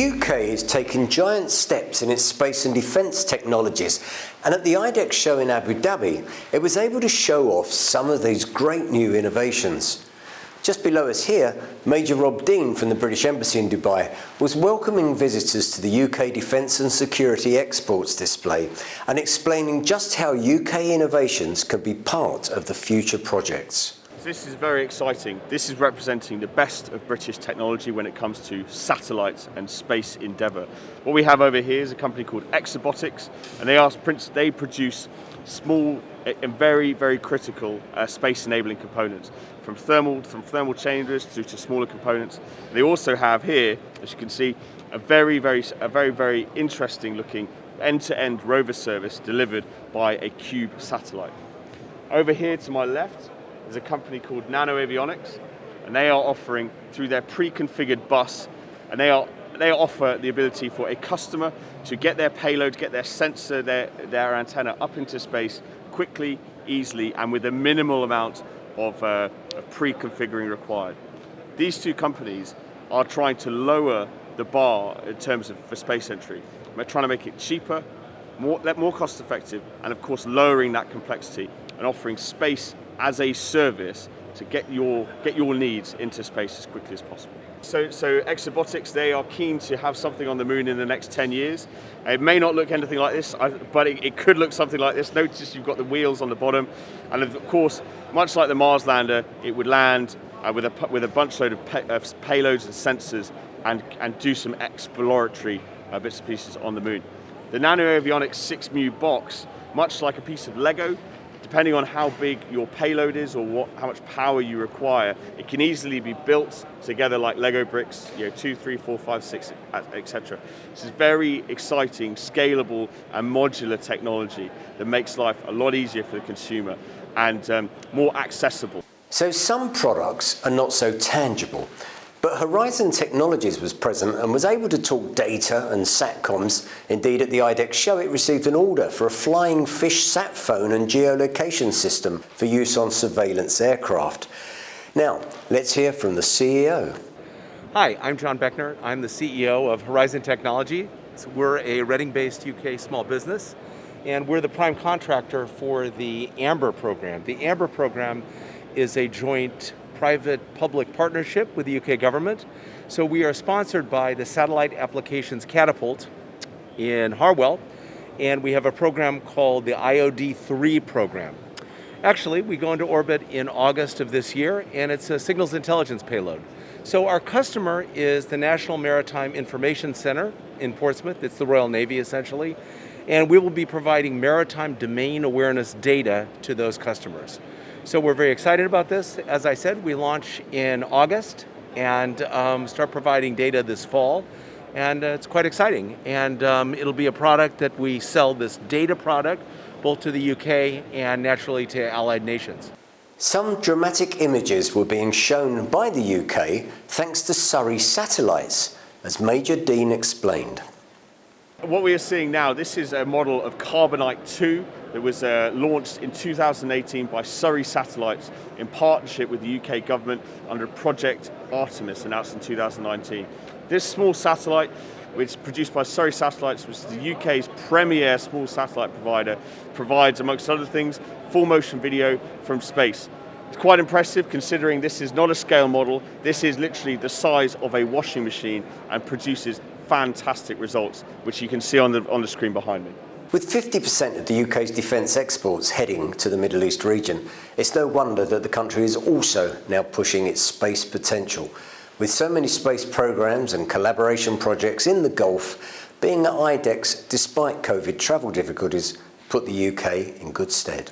The UK is taking giant steps in its space and defence technologies, and at the IDEX show in Abu Dhabi, it was able to show off some of these great new innovations. Just below us here, Major Rob Deane from the British Embassy in Dubai was welcoming visitors to the UK Defence and Security Exports display and explaining just how UK innovations can be part of the future projects. This is very exciting. This is representing the best of British technology when it comes to satellites and space endeavour. What we have over here is a company called Exobotics, and they produce small and very, very critical space enabling components, from thermal chambers through to smaller components. They also have here, as you can see, a very interesting looking end-to-end rover service delivered by a Cube satellite. Over here to my left, there's a company called Nano Avionics, and they are offering through their pre-configured bus, and they offer the ability for a customer to get their payload, get their sensor, their antenna up into space quickly, easily, and with a minimal amount of pre-configuring required. These two companies are trying to lower the bar in terms of for space entry. We're trying to make it cheaper, more cost effective, and of course lowering that complexity and offering space as a service to get your needs into space as quickly as possible. So Exobotics, they are keen to have something on the moon in the next 10 years. It may not look anything like this, but it could look something like this. Notice you've got the wheels on the bottom, and of course, much like the Mars lander, it would land with a bunch load of payloads and sensors and do some exploratory bits and pieces on the moon. The Nano Avionics 6mu box, much like a piece of Lego, depending on how big your payload is or how much power you require, it can easily be built together like Lego bricks, 2, 3, 4, 5, 6, etc. This is very exciting, scalable and modular technology that makes life a lot easier for the consumer and more accessible. So some products are not so tangible, but Horizon Technologies was present and was able to talk data and SATCOMs. Indeed, at the IDEX show, it received an order for a flying fish sat phone and geolocation system for use on surveillance aircraft. Now, let's hear from the CEO. Hi, I'm John Beckner. I'm the CEO of Horizon Technology. We're a Reading-based UK small business, and we're the prime contractor for the AMBER program. The AMBER program is a joint private-public partnership with the UK government. So we are sponsored by the Satellite Applications Catapult in Harwell, and we have a program called the IOD-3 program. Actually, we go into orbit in August of this year, and it's a signals intelligence payload. So our customer is the National Maritime Information Center in Portsmouth. It's the Royal Navy, essentially, and we will be providing maritime domain awareness data to those customers. So we're very excited about this. As I said, we launch in August and start providing data this fall. And it's quite exciting. And it'll be a product that we sell, this data product, both to the UK and naturally to allied nations. Some dramatic images were being shown by the UK thanks to Surrey satellites, as Major Deane explained. What we are seeing now, this is a model of Carbonite 2 that was launched in 2018 by Surrey Satellites in partnership with the UK government under Project Artemis, announced in 2019. This small satellite, which is produced by Surrey Satellites, which is the UK's premier small satellite provider, provides, amongst other things, full motion video from space. It's quite impressive considering this is not a scale model. This is literally the size of a washing machine and produces fantastic results, which you can see on the screen behind me. With 50% of the UK's defence exports heading to the Middle East region, it's no wonder that the country is also now pushing its space potential. With so many space programmes and collaboration projects in the Gulf, being at IDEX, despite COVID travel difficulties, put the UK in good stead.